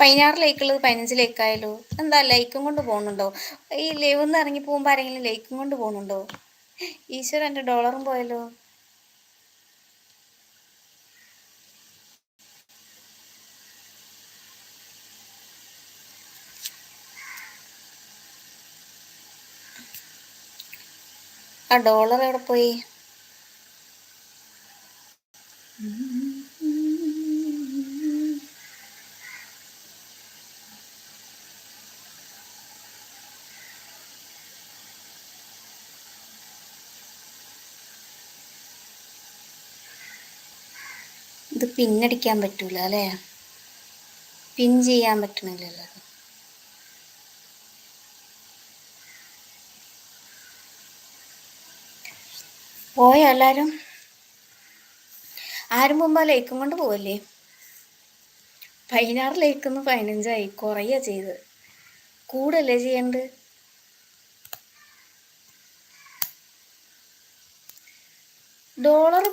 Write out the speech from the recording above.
16 ലൈക്കുള്ളത് 15 ലൈക്കായാലോ? എന്താ ലൈക്കും കൊണ്ട് പോകുന്നുണ്ടോ? ഈ ലൈവ്ന്ന് ഇറങ്ങി പോകുമ്പോ ആരെങ്കിലും ലൈക്കും കൊണ്ട് പോകുന്നുണ്ടോ? ഈശ്വര എന്റെ ഡോളറും പോയല്ലോ. ആ ഡോളർ എവിടെ പോയി? ഇത് പിന്നടിക്കാൻ പറ്റൂല അല്ലേ? പിൻ ചെയ്യാൻ പറ്റണില്ലല്ലോ. പോയോ എല്ലാരും? ആരും മുമ്പ് ആ ലൈക്കും കൊണ്ട് പോവല്ലേ? 16 ലൈക്കൊന്ന് 15ആയി. കുറയാ ചെയ്ത് കൂടല്ലേ ചെയ്യണ്ട്. ഡോളർ